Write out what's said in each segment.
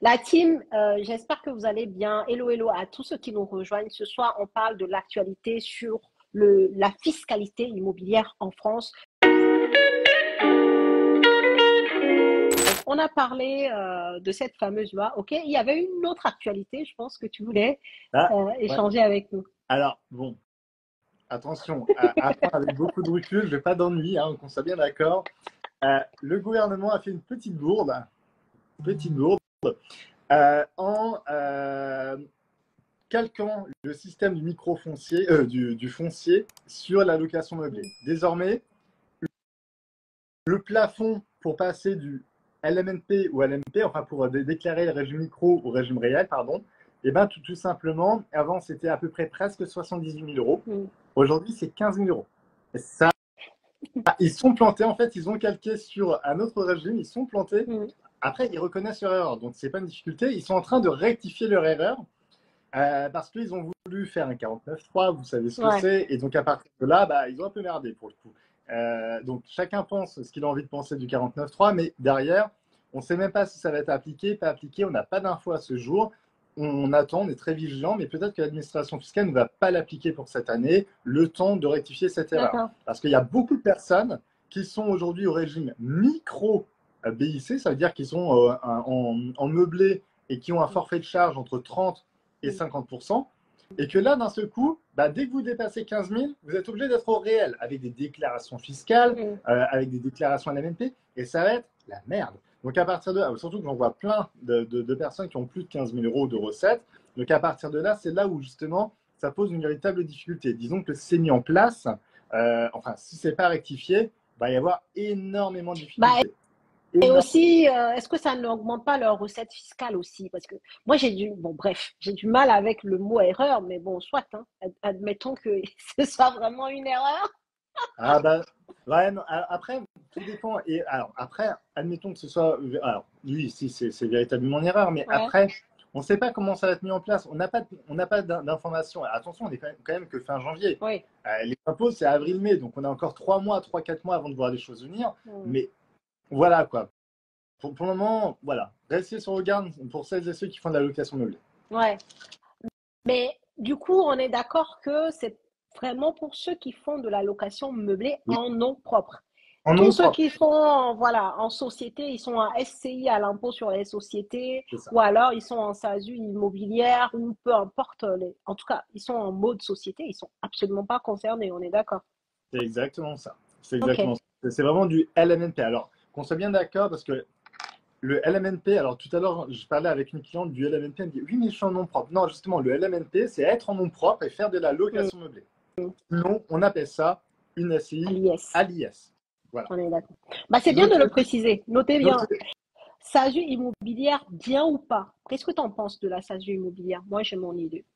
La team, j'espère que vous allez bien. Hello, hello à tous ceux qui nous rejoignent. Ce soir, on parle de l'actualité sur la fiscalité immobilière en France. On a parlé de cette fameuse loi. OK, il y avait une autre actualité, je pense que tu voulais Ah, ouais. échanger avec nous. Alors, bon, attention, à prendre avec beaucoup de recul, je n'ai pas d'ennui, hein, qu'on soit bien d'accord. Le gouvernement a fait une petite bourde, en calquant le système du micro-foncier, du foncier sur la location meublée. Désormais, le plafond pour passer du LMNP ou LMP, enfin pour déclarer le régime micro au régime réel, pardon, et bien tout simplement, avant c'était à peu près presque 78 000 euros. Aujourd'hui, c'est 15 000 euros. Et ça, ils sont plantés, en fait, ils ont calqué sur un autre régime, ils sont plantés. Après, ils reconnaissent leur erreur, donc c'est pas une difficulté. Ils sont en train de rectifier leur erreur parce qu'ils ont voulu faire un 49.3, vous savez ce que c'est, et donc à partir de là, bah, ils ont un peu merdé pour le coup. Donc chacun pense ce qu'il a envie de penser du 49.3, mais derrière, on ne sait même pas si ça va être appliqué, pas appliqué, on n'a pas d'infos à ce jour. On attend, on est très vigilant, mais peut-être que l'administration fiscale ne va pas l'appliquer pour cette année, le temps de rectifier cette erreur. Parce qu'il y a beaucoup de personnes qui sont aujourd'hui au régime micro BIC, ça veut dire qu'ils sont en meublé et qui ont un forfait de charge entre 30 et 50%, et que là, d'un seul coup, bah, dès que vous dépassez 15 000, vous êtes obligé d'être au réel, avec des déclarations fiscales, avec des déclarations à l'AMNP, et ça va être la merde. Donc à partir de là, surtout que j'en vois plein de personnes qui ont plus de 15 000 euros de recettes, donc à partir de là, c'est là où justement, ça pose une véritable difficulté. Disons que c'est mis en place, enfin, si c'est pas rectifié, il va y avoir énormément de difficultés. Et aussi, est-ce que ça n'augmente pas leurs recettes fiscales aussi? Parce que moi, j'ai du mal avec le mot erreur, mais bon, soit, hein, admettons que ce soit vraiment une erreur. Ah bah, ouais, non, après, tout dépend. Et alors, après, admettons que ce soit. Alors, oui, si, c'est véritablement une erreur, mais après, on ne sait pas comment ça va être mis en place. On n'a pas d'informations. Attention, on est quand même que fin janvier. Les impôts, c'est avril-mai, donc on a encore 4 mois avant de voir les choses venir. Mais voilà, quoi. Pour le moment, voilà. Restez sur le garde pour celles et ceux qui font de la location meublée. Ouais. Mais du coup, on est d'accord que c'est vraiment pour ceux qui font de la location meublée en nom propre. En Tous nom ceux propre, qui font, voilà, en société, ils sont à SCI, à l'impôt sur les sociétés, c'est ça. ou alors ils sont en SASU immobilière, ou peu importe. En tout cas, ils sont en mode société, ils sont absolument pas concernés, on est d'accord. C'est exactement ça. C'est Ok. exactement ça. C'est vraiment du LMNP. Alors, qu'on soit bien d'accord, parce que le LMNP, alors tout à l'heure, je parlais avec une cliente du LMNP, elle me dit oui, mais je suis en nom propre. Non, justement, le LMNP, c'est être en nom propre et faire de la location meublée. Sinon, on appelle ça une À SCI l'IS, à l'IS. Voilà. on est d'accord. Bah, c'est bien de le Notez, préciser. Notez bien. notez. SASU immobilière, bien ou pas? Qu'est-ce que tu en penses de la SASU immobilière? Moi, j'ai mon idée.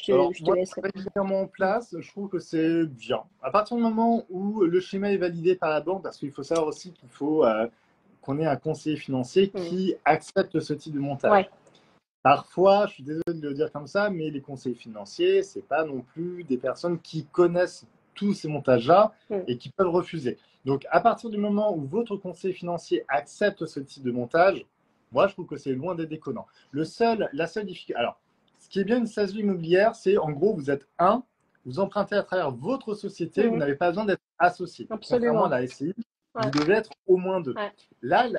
Alors, Je te moi, laisse répondre. régulièrement en place, je trouve que c'est bien. À partir du moment où le schéma est validé par la banque, parce qu'il faut savoir aussi qu'il faut qu'on ait un conseiller financier qui accepte ce type de montage. Ouais. Parfois, je suis désolé de le dire comme ça, mais les conseillers financiers, c'est pas non plus des personnes qui connaissent tous ces montages-là et qui peuvent refuser. Donc, à partir du moment où votre conseiller financier accepte ce type de montage, moi, je trouve que c'est loin d'être déconnant. La seule difficulté, alors, ce qui est bien une SASU immobilière, c'est en gros, vous êtes vous empruntez à travers votre société, vous n'avez pas besoin d'être associé. Contrairement à Absolument. la SCI, vous Ouais. devez être au moins deux. Ouais. Là,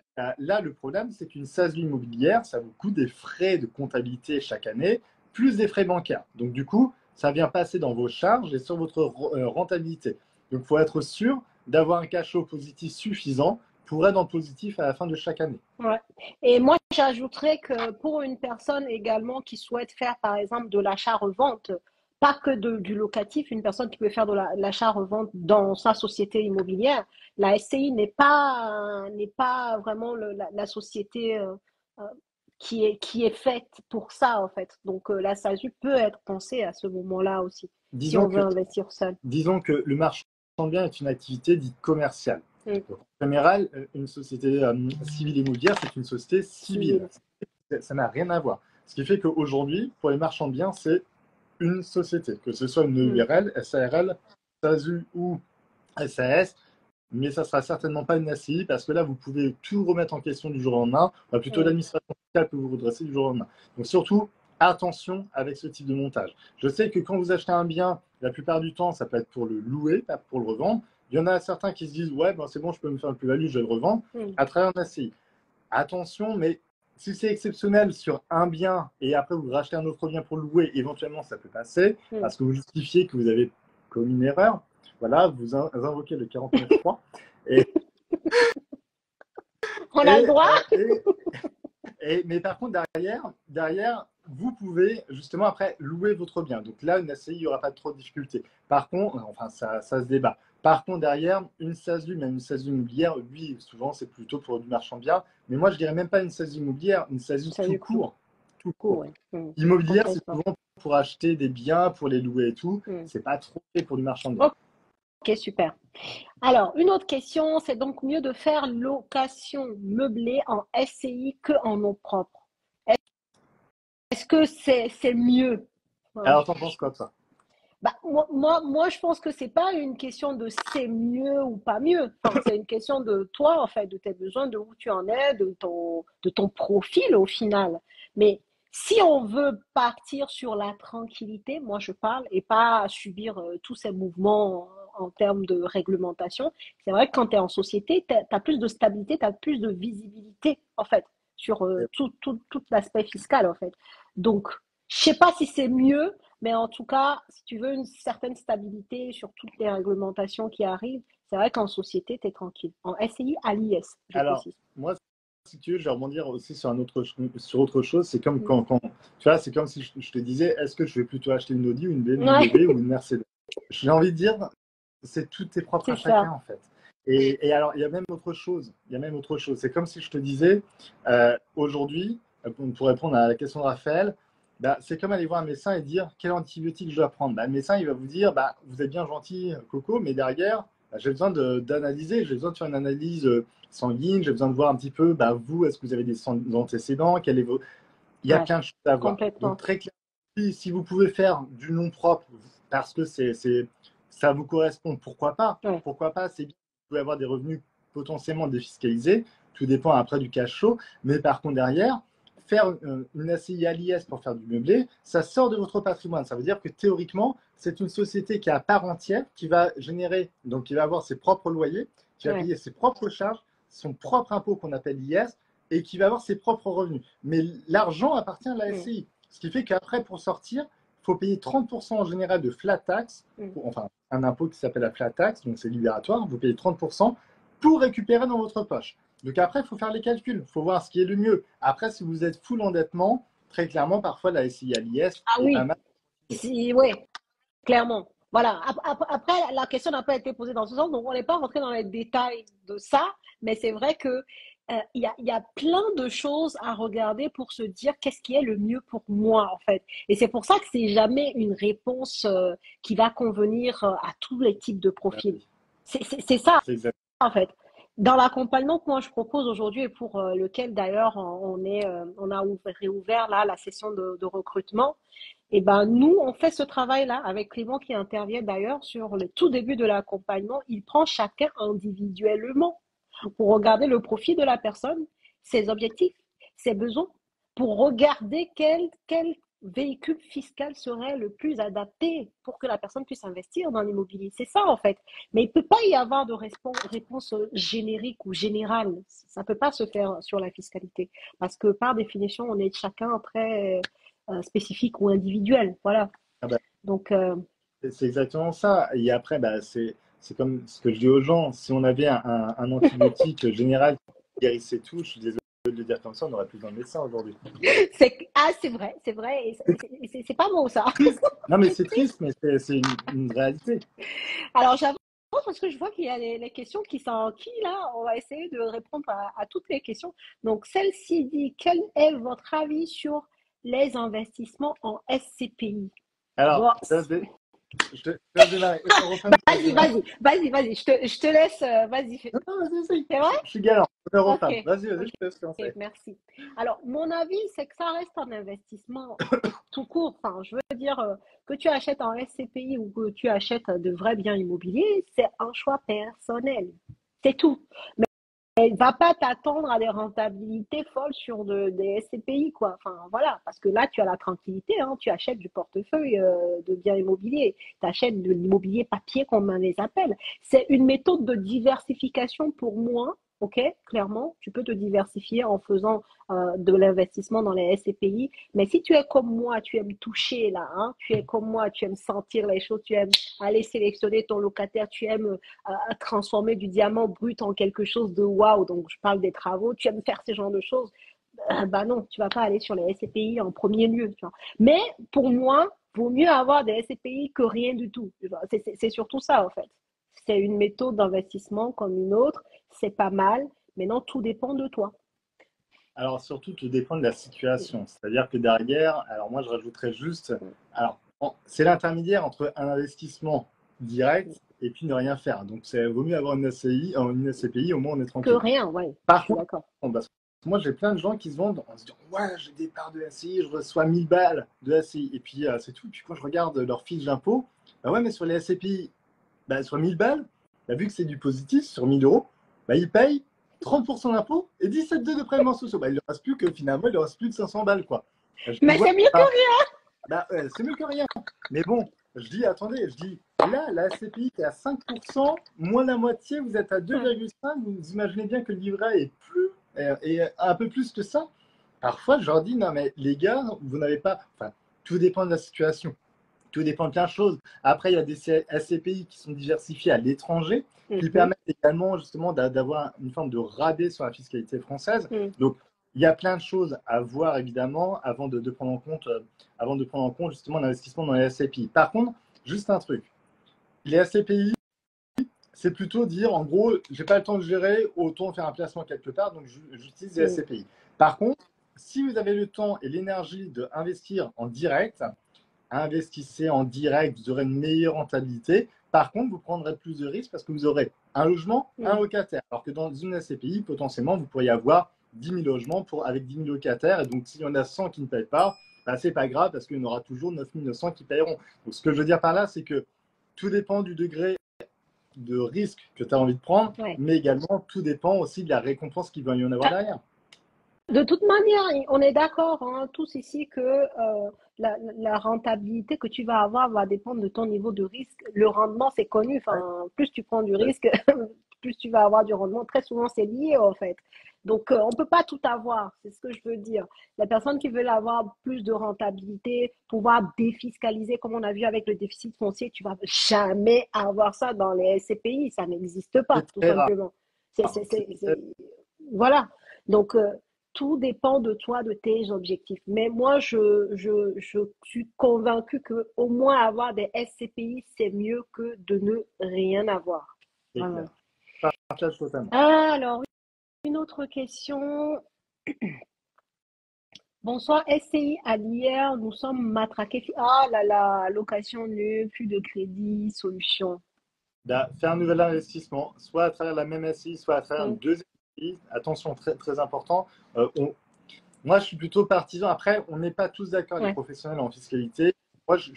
le problème, c'est qu'une SASU immobilière, ça vous coûte des frais de comptabilité chaque année, plus des frais bancaires. Donc, du coup, ça vient passer dans vos charges et sur votre rentabilité. Donc, il faut être sûr d'avoir un cash flow positif suffisant pour être en positif à la fin de chaque année. Ouais. Et moi, j'ajouterais que pour une personne également qui souhaite faire, par exemple, de l'achat-revente, pas que du locatif, une personne qui peut faire de l'achat-revente dans sa société immobilière, la SCI n'est pas vraiment la société euh, qui est faite pour ça, en fait. Donc, la SASU peut être pensée à ce moment-là aussi, si Disons on que, veut investir seul. disons que le marchand de biens est une activité dite commerciale. Donc, en général, une société civile immobilière, c'est une société civile. Civil. Ça n'a rien à voir. Ce qui fait qu'aujourd'hui, pour les marchands de biens, c'est une société, que ce soit une URL, SARL, SASU ou SAS. mais ça ne sera certainement pas une SCI parce que là, vous pouvez tout remettre en question du jour au lendemain. Enfin, plutôt l'administration fiscale peut vous redresser du jour au lendemain. Donc surtout, attention avec ce type de montage. Je sais que quand vous achetez un bien, la plupart du temps, ça peut être pour le louer, pas pour le revendre. Il y en a certains qui se disent, ouais, ben, c'est bon, je peux me faire une plus-value, je vais le revendre à travers un SCI. Attention, mais si c'est exceptionnel sur un bien et après vous rachetez un autre bien pour le louer, éventuellement ça peut passer parce que vous justifiez que vous avez commis une erreur. Voilà, vous invoquez le 49.3 et On a le droit. Mais par contre, derrière, vous pouvez justement après louer votre bien. Donc là, une SCI, il n'y aura pas trop de difficultés. Par contre, enfin, ça se débat. Par contre, derrière, une SASU, même une SASU immobilière, oui, souvent, c'est plutôt pour du marchand de biens. Mais moi, je dirais même pas une SASU immobilière, une SASU tout court. Tout court. Immobilière, c'est souvent pour acheter des biens, pour les louer et tout. C'est pas trop fait pour du marchand de biens. Ok, super. Alors, une autre question, c'est donc mieux de faire location meublée en SCI qu'en nom propre. Est-ce que c'est mieux? Alors, t'en penses quoi de ça? Moi, je pense que c'est pas une question de c'est mieux ou pas mieux. Enfin, c'est une question de toi, en fait, de tes besoins, de où tu en es, de ton profil au final. Mais si on veut partir sur la tranquillité, moi je parle, et pas subir tous ces mouvements en termes de réglementation, c'est vrai que quand tu es en société, tu as plus de stabilité, tu as plus de visibilité, en fait, sur tout l'aspect fiscal, en fait. Donc, je sais pas si c'est mieux, mais en tout cas, si tu veux une certaine stabilité sur toutes les réglementations qui arrivent, c'est vrai qu'en société, tu es tranquille. En SCI, à l'IS, je précise. Moi, si tu veux, je vais rebondir aussi sur autre chose. C'est comme quand tu vois, c'est comme si je te disais, est-ce que je vais plutôt acheter une Audi, une BMW ou une Mercedes? J'ai envie de dire, c'est tout est propre à chacun en fait. Et alors, il y a même autre chose. C'est comme si je te disais, aujourd'hui, pour répondre à la question de Raphaël, bah, c'est comme aller voir un médecin et dire quel antibiotique je dois prendre. Bah, le médecin, il va vous dire, bah, vous êtes bien gentil, Coco, mais derrière, bah, j'ai besoin d'analyser, j'ai besoin de faire une analyse sanguine, j'ai besoin de voir un petit peu, bah, vous, est-ce que vous avez des antécédents, il y a plein de choses à voir. Donc, très clairement, si vous pouvez faire du nom propre parce que ça vous correspond, pourquoi pas? Pourquoi pas? C'est bien, vous pouvez avoir des revenus potentiellement défiscalisés, tout dépend après du cash flow, mais par contre, derrière, faire une SCI à l'IS pour faire du meublé, ça sort de votre patrimoine. Ça veut dire que théoriquement, c'est une société qui est à part entière, qui va générer, donc qui va avoir ses propres loyers, qui va payer ses propres charges, son propre impôt qu'on appelle l'IS, et qui va avoir ses propres revenus. Mais l'argent appartient à la SCI. Ce qui fait qu'après, pour sortir, il faut payer 30% en général de flat tax, enfin un impôt qui s'appelle la flat tax, donc c'est libératoire, vous payez 30% pour récupérer dans votre poche. Donc après, il faut faire les calculs, il faut voir ce qui est le mieux. Après, si vous êtes full endettement, très clairement, parfois la SCI à l'IS est pas mal. Oui, clairement. Voilà. Après, la question n'a pas été posée dans ce sens, donc on n'est pas rentré dans les détails de ça, mais c'est vrai que il y a plein de choses à regarder pour se dire qu'est-ce qui est le mieux pour moi, en fait. Et c'est pour ça que c'est jamais une réponse qui va convenir à tous les types de profils. C'est ça, en fait. Dans l'accompagnement que moi je propose aujourd'hui et pour lequel d'ailleurs on a réouvert là la session de recrutement, et ben nous on fait ce travail-là avec Clément qui intervient d'ailleurs sur le tout début de l'accompagnement. Il prend chacun individuellement pour regarder le profil de la personne, ses objectifs, ses besoins, pour regarder quel véhicule fiscal serait le plus adapté pour que la personne puisse investir dans l'immobilier. C'est ça, en fait. Mais il ne peut pas y avoir de réponse générique ou générale. Ça ne peut pas se faire sur la fiscalité. Parce que, par définition, on est chacun très spécifique ou individuel. Voilà. Donc, c'est exactement ça. Et après, bah, c'est comme ce que je dis aux gens. Si on avait un antibiotique général qui guérissait tout, je suis désolé de le dire comme ça, on n'aurait plus besoin de médecin aujourd'hui. c'est vrai. C'est pas bon, ça. Non, mais c'est triste, mais c'est une réalité. Alors, j'avance parce que je vois qu'il y a les questions qui s'enquillent là. On va essayer de répondre à toutes les questions. Donc, celle-ci dit, quel est votre avis sur les investissements en SCPI? Alors, je te laisse démarrer. Vas-y. Je te laisse. Vas-y. C'est vrai? Je suis galant. Okay. Vas-y, je te laisse commencer. Merci. Alors, mon avis, c'est que ça reste un investissement tout court. Enfin, je veux dire que tu achètes en SCPI ou que tu achètes de vrais biens immobiliers, c'est un choix personnel. C'est tout. Elle ne va pas t'attendre à des rentabilités folles sur des SCPI, quoi. Enfin, voilà, parce que là, tu as la tranquillité, hein, tu achètes du portefeuille de biens immobiliers, tu achètes de l'immobilier papier, comme on les appelle. C'est une méthode de diversification pour moi, ok? Clairement, tu peux te diversifier en faisant de l'investissement dans les SCPI, mais si tu es comme moi, tu aimes toucher là, hein, tu es comme moi, tu aimes sentir les choses, tu aimes aller sélectionner ton locataire, tu aimes à transformer du diamant brut en quelque chose de waouh. Donc, je parle des travaux. Tu aimes faire ce genre de choses. Bah non, tu vas pas aller sur les SCPI en premier lieu. Tu vois. Mais pour moi, vaut mieux avoir des SCPI que rien du tout. C'est surtout ça, en fait. C'est une méthode d'investissement comme une autre. C'est pas mal. Maintenant, tout dépend de toi. Alors surtout, tout dépend de la situation. C'est-à-dire que derrière, alors moi je rajouterais juste, alors c'est l'intermédiaire entre un investissement direct et puis ne rien faire. Donc c'est vaut mieux avoir une SCI, une SCPI, au moins on est Que tranquille. rien, ouais. Je Par suis contre, d'accord. parce que moi j'ai plein de gens qui se vendent en se disant ouais j'ai des parts de SCI, je reçois 1000 balles de SCI et puis c'est tout. Puis quand je regarde leur fiche d'impôt, bah ouais mais sur les SCPI, bah, sur 1000 balles, bah, vu que c'est du positif sur 1000 euros, bah, ils payent 30% d'impôts et 17,2 de prélèvements sociaux. Bah, il ne reste plus que finalement, il ne reste plus que 500 balles. Quoi. Je dis, Mais ouais, c'est mieux que bah, rien. bah, c'est mieux que rien. Mais bon, je dis, attendez, je dis, là, la SCPI est à 5%, moins la moitié, vous êtes à Ouais. 2,5. Vous imaginez bien que le livret est plus, et un peu plus que ça. Parfois, je leur dis, non, mais les gars, vous n'avez pas. Enfin, tout dépend de la situation. Tout dépend de plein de choses. Après, il y a des SCPI qui sont diversifiés à l'étranger, qui Mhm, permettent également justement d'avoir une forme de rabais sur la fiscalité française. mhm, Donc, il y a plein de choses à voir évidemment avant de prendre en compte justement l'investissement dans les SCPI. Par contre, juste un truc, les SCPI, c'est plutôt dire en gros, j'ai pas le temps de gérer, autant faire un placement quelque part, donc j'utilise les mhm. SCPI. Par contre, si vous avez le temps et l'énergie d'investir en direct, investissez en direct, vous aurez une meilleure rentabilité. Par contre, vous prendrez plus de risques parce que vous aurez un logement, un locataire. Alors que dans une SCPI, potentiellement, vous pourriez avoir 10 000 logements avec 10 000 locataires. Et donc, s'il y en a 100 qui ne payent pas, bah, ce n'est pas grave parce qu'il y en aura toujours 9 900 qui paieront. Donc, ce que je veux dire par là, c'est que tout dépend du degré de risque que tu as envie de prendre, Ouais. mais également tout dépend aussi de la récompense qu'il va y en avoir derrière. De toute manière, on est d'accord, hein, tous ici que la rentabilité que tu vas avoir va dépendre de ton niveau de risque. Le rendement, c'est connu. Ouais, Enfin, plus tu prends du risque, plus tu vas avoir du rendement. Très souvent, c'est lié, en fait. Donc, on ne peut pas tout avoir. C'est ce que je veux dire. La personne qui veut avoir plus de rentabilité, pouvoir défiscaliser, comme on a vu avec le déficit foncier, tu vas jamais avoir ça dans les SCPI. Ça n'existe pas, c'est tout très rare. simplement. Voilà. Donc, tout dépend de toi, de tes objectifs. Mais moi, je suis convaincue que au moins avoir des SCPI, c'est mieux que de ne rien avoir. C'est Vraiment. clair. Partage totalement. Alors, une autre question. Bonsoir, SCI à l'hier, nous sommes matraqués. Ah là là, location nue, plus de crédit, solution. Faire un nouvel investissement, soit à travers la même SI, soit à travers Hmm, une deuxième SI. Attention, très, très important. Moi, je suis plutôt partisan. Après, on n'est pas tous d'accord, les ouais, professionnels en fiscalité. Moi, je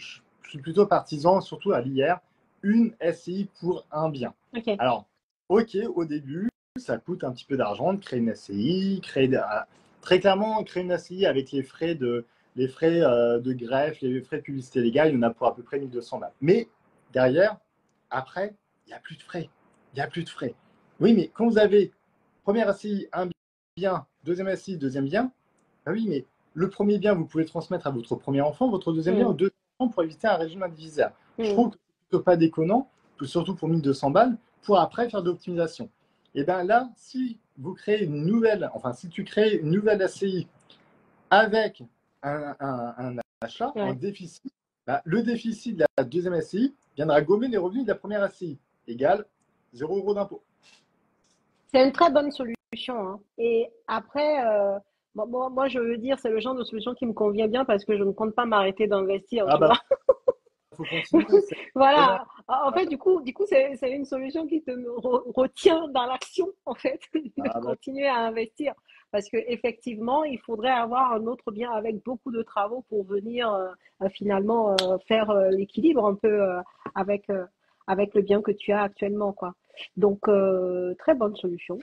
suis plutôt partisan, surtout à l'IR, une SCI pour un bien. ok. Alors, ok, au début, ça coûte un petit peu d'argent de créer une SCI, très clairement, créer une SCI avec les frais de greffe, les frais de publicité légale, il y en a pour à peu près 1200 balles. Mais derrière, après, il n'y a plus de frais. Il n'y a plus de frais. Oui, mais quand vous avez première SCI, un bien, deuxième SCI, deuxième bien, ah oui, mais le premier bien, vous pouvez le transmettre à votre premier enfant, votre deuxième bien au Hmm, deuxième enfant pour éviter un régime indivisaire. Je hmm. trouve que c'est plutôt pas déconnant, surtout pour 1200 balles, pour après faire de l'optimisation. Et bien là, si vous créez une nouvelle, enfin, si tu crées une nouvelle SCI avec un achat en Ouais. déficit, bah, le déficit de la deuxième SCI viendra gommer les revenus de la première SCI, égale 0 € d'impôt. C'est une très bonne solution, hein. Et après, moi, je veux dire, c'est le genre de solution qui me convient bien parce que je ne compte pas m'arrêter d'investir, Ah tu bah, vois. il faut continuer. Voilà. En fait, du coup, c'est une solution qui te retient dans l'action, en fait, de Ah bah, continuer à investir. Parce que effectivement, il faudrait avoir un autre bien avec beaucoup de travaux pour venir finalement faire l'équilibre un peu avec le bien que tu as actuellement, quoi. Donc, très bonne solution.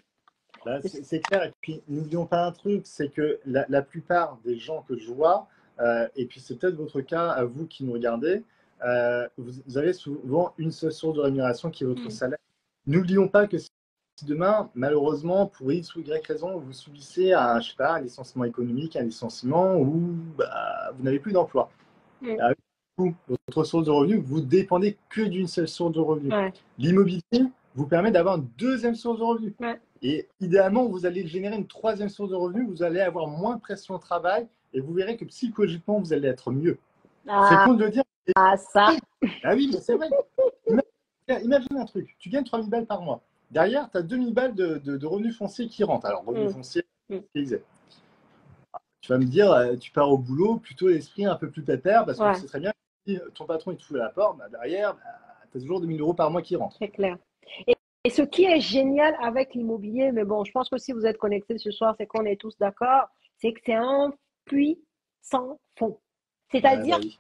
Là, c'est clair. Et puis, n'oublions pas un truc, c'est que la plupart des gens que je vois, et puis c'est peut-être votre cas à vous qui nous regardez, vous avez souvent une seule source de rémunération qui est votre Mm. salaire. N'oublions pas que si demain, malheureusement, pour X ou Y raison, vous subissez un, je sais pas, un licenciement économique, un licenciement, ou bah, vous n'avez plus d'emploi. Mm. Votre source de revenus, vous dépendez que d'une seule source de revenus. Ouais, L'immobilier vous permet d'avoir une deuxième source de revenus. ouais. Et idéalement, vous allez générer une troisième source de revenus, vous allez avoir moins de pression au travail et vous verrez que psychologiquement, vous allez être mieux. C'est Ah, con de le dire. ça. Ah oui, mais c'est vrai. Imagine un truc, tu gagnes 3000 balles par mois. Derrière, tu as 2000 balles de revenus fonciers qui rentrent. Alors, revenus Mm. fonciers, Mm. tu vas me dire, tu pars au boulot plutôt l'esprit un peu plus pépère parce que tu Ouais, sais très bien que si ton patron il te fout à la porte, bah, derrière, bah, tu as toujours 2000 euros par mois qui rentrent. c'est clair. Et ce qui est génial avec l'immobilier, mais bon, je pense que si vous êtes connectés ce soir, c'est qu'on est tous d'accord, c'est que c'est un puits sans fond. Ouais, bah C'est-à-dire, oui.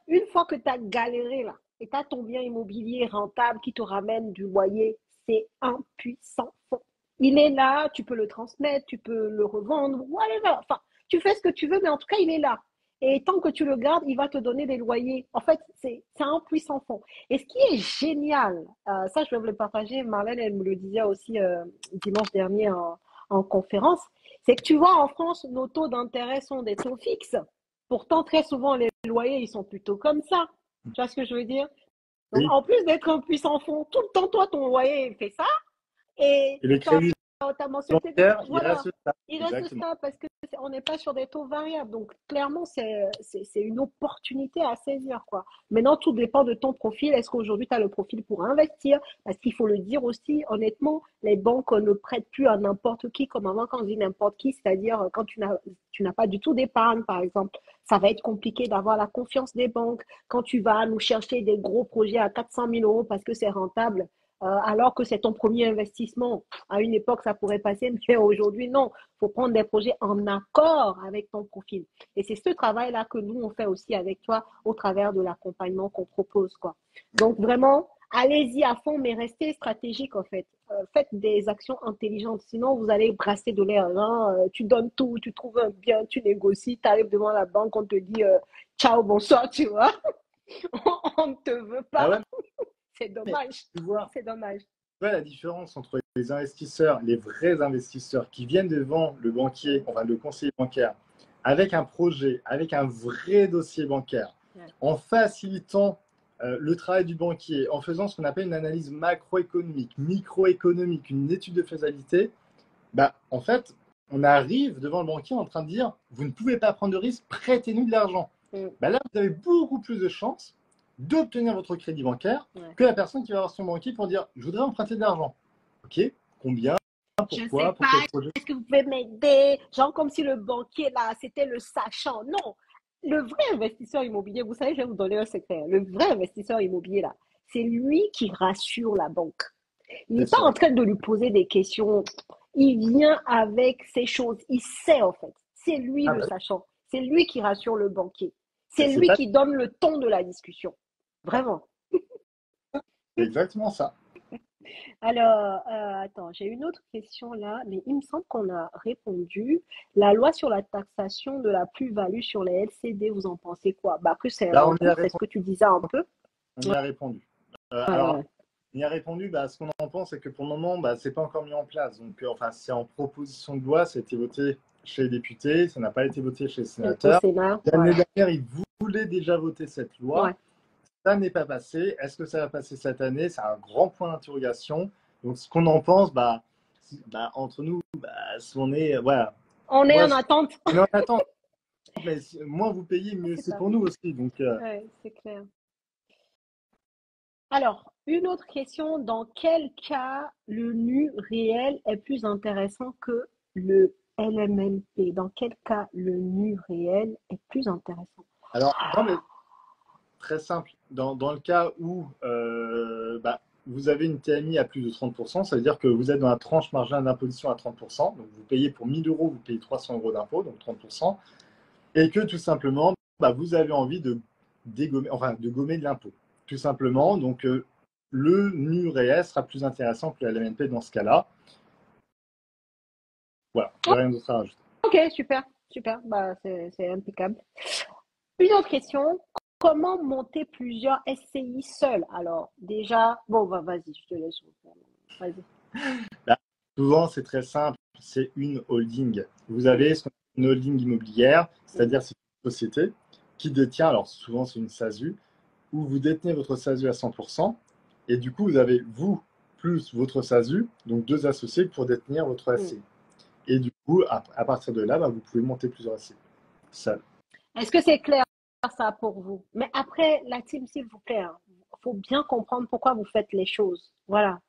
une fois que tu as galéré là, et tu as ton bien immobilier rentable qui te ramène du loyer, c'est un puits sans fond. Il est là, tu peux le transmettre, tu peux le revendre, whatever. Enfin, tu fais ce que tu veux, mais en tout cas, il est là. Et tant que tu le gardes, il va te donner des loyers. En fait, c'est un puits sans fond. Et ce qui est génial, ça je vais vous le partager, Marlène, elle me le disait aussi dimanche dernier en conférence, c'est que tu vois, en France, nos taux d'intérêt sont des taux fixes. Pourtant, très souvent, les loyers, ils sont plutôt comme ça. Tu vois ce que je veux dire? Donc, Oui. en plus d'être un puissant fond, tout le temps, toi, ton loyer fait ça. Et Et les ta, crédits ta mensualité, bancaires, ils voilà, restent là. il reste Exactement. ça parce que on n'est pas sur des taux variables. Donc, clairement, c'est une opportunité à saisir, quoi. Maintenant, tout dépend de ton profil. Est-ce qu'aujourd'hui, tu as le profil pour investir? Parce qu'il faut le dire aussi, honnêtement, les banques ne prêtent plus à n'importe qui, comme avant, quand on dit n'importe qui, c'est-à-dire quand tu n'as pas du tout d'épargne, par exemple. Ça va être compliqué d'avoir la confiance des banques. Quand tu vas nous chercher des gros projets à 400 000 euros parce que c'est rentable, alors que c'est ton premier investissement. À une époque, ça pourrait passer, mais aujourd'hui, non. Il faut prendre des projets en accord avec ton profil. Et c'est ce travail-là que nous, on fait aussi avec toi au travers de l'accompagnement qu'on propose, quoi. Donc, vraiment, allez-y à fond, mais restez stratégique, en fait. Faites des actions intelligentes. Sinon, vous allez brasser de l'air. Hein. Tu donnes tout, tu trouves un bien, tu négocies, tu arrives devant la banque, on te dit ciao, bonsoir, tu vois. On ne te veut Ah pas. ouais, C'est mais dommage. tu vois, C'est dommage. la différence entre les investisseurs, les vrais investisseurs qui viennent devant le banquier, enfin le conseiller bancaire, avec un projet, avec un vrai dossier bancaire, Ouais. en facilitant le travail du banquier, en faisant ce qu'on appelle une analyse macroéconomique, microéconomique, une étude de faisabilité, bah, en fait, on arrive devant le banquier en train de dire, vous ne pouvez pas prendre de risque, prêtez-nous de l'argent. Mm. Bah, là, vous avez beaucoup plus de chances d'obtenir votre crédit bancaire Ouais. que la personne qui va voir son banquier pour dire, je voudrais emprunter de l'argent. Ok, combien, Je ne sais pourquoi, pour quel pas, projet? est-ce que vous pouvez m'aider? Genre comme si le banquier, là, c'était le sachant. Non, le vrai investisseur immobilier, vous savez, je vais vous donner un secret. Le vrai investisseur immobilier, là, c'est lui qui rassure la banque. Il n'est C'est pas en ça. train de lui poser des questions. Il vient avec ces choses. Il sait, en fait. C'est lui Ah le bah, sachant. C'est lui qui rassure le banquier. C'est c'est lui pas qui donne le ton de la discussion. Vraiment. c'est exactement ça. Alors, attends, j'ai une autre question là, mais il me semble qu'on a répondu. La loi sur la taxation de la plus-value sur les LCD, vous en pensez quoi? Bah, que c'est Là, en cours, c'est ce que tu disais un peu. on y a répondu. Ouais, Alors, ouais. on y a répondu, bah, ce qu'on en pense, c'est que pour le moment, bah, ce n'est pas encore mis en place. Donc, enfin, c'est en proposition de loi, ça a été voté chez les députés, ça n'a pas été voté chez les Au sénateurs. Sénat, L'année voilà. dernière, ils voulaient déjà voter cette loi. Ouais. Ça n'est pas passé. Est-ce que ça va passer cette année? C'est un grand point d'interrogation. Donc, ce qu'on en pense, bah, entre nous, bah, si on est, voilà. On est Moi, en attente. on est en attente, mais moins vous payez, Ça, mieux c'est c'est pas pour mal. nous aussi. Donc, Ouais, c'est clair. Alors, une autre question, dans quel cas le nu réel est plus intéressant que le LMNP? Dans quel cas le nu réel est plus intéressant? alors, non, mais très simple. Dans le cas où bah, vous avez une TMI à plus de 30%, ça veut dire que vous êtes dans la tranche marginale d'imposition à 30%. Donc, vous payez pour 1000 euros, vous payez 300 euros d'impôt, donc 30%. Et que tout simplement, bah, vous avez envie de dégommer, enfin, de gommer de l'impôt. Tout simplement. Donc, le NU réel sera plus intéressant que le LMNP dans ce cas-là. Voilà, il n'y a rien d'autre à rajouter. Ok, super, super. Bah, c'est impeccable. Une autre question. Comment monter plusieurs SCI seuls? Alors, déjà, bon, bah, vas-y, je te laisse. Vas-y. Là, souvent, c'est très simple, c'est une holding. Vous avez ce qu'on appelle une holding immobilière, c'est-à-dire c'est une société qui détient, alors souvent c'est une SASU, où vous détenez votre SASU à 100%, et du coup, vous avez vous plus votre SASU, donc 2 associés pour détenir votre SCI. Et du coup, à partir de là, bah, vous pouvez monter plusieurs SCI. Seul. Est-ce que c'est clair ça pour vous? Mais après, la team, s'il vous plaît, faut bien comprendre pourquoi vous faites les choses. Voilà.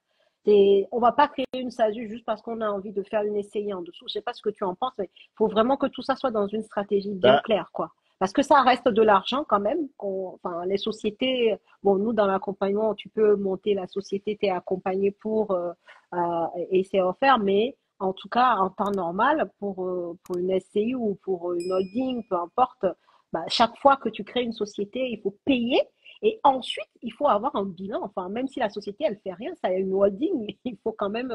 On va pas créer une SASU juste parce qu'on a envie de faire une SCI en dessous. Je sais pas ce que tu en penses, mais il faut vraiment que tout ça soit dans une stratégie bien Bah, claire, quoi. Parce que ça reste de l'argent quand même. Enfin, les sociétés, bon, nous, dans l'accompagnement, tu peux monter la société, tu es accompagné et c'est offert, mais en tout cas, en temps normal, pour une SCI ou pour une holding, peu importe, bah, chaque fois que tu crées une société, il faut payer. Et ensuite, il faut avoir un bilan. Enfin, même si la société, elle fait rien, ça a une holding, il faut quand même,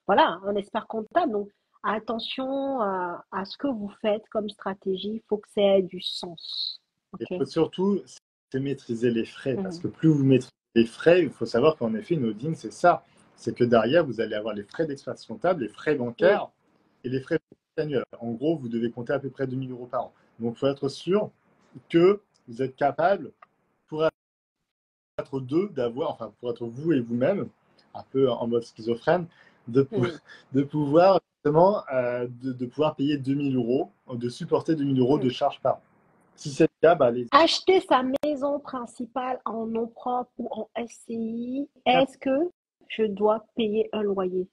voilà, un expert comptable. Donc, attention à ce que vous faites comme stratégie. Il faut que ça ait du sens. il OK? faut surtout c'est maîtriser les frais, parce Mhm. que plus vous maîtrisez les frais, il faut savoir qu'en effet, une holding, c'est ça. C'est que derrière, vous allez avoir les frais d'expertise comptable, les frais Oui. bancaires et les frais annuels. En gros, vous devez compter à peu près 2 000 euros par an. Donc, il faut être sûr que vous êtes capable, pour être deux, d'avoir, enfin, pour être vous et vous-même, un peu en mode schizophrène, de, Mhm. de pouvoir justement de pouvoir payer 2 000 euros, de supporter 2 000 euros de Mhm. charges par an. Si c'est le cas, bah, allez-y. Acheter sa maison principale en nom propre ou en SCI, est-ce que je dois payer un loyer?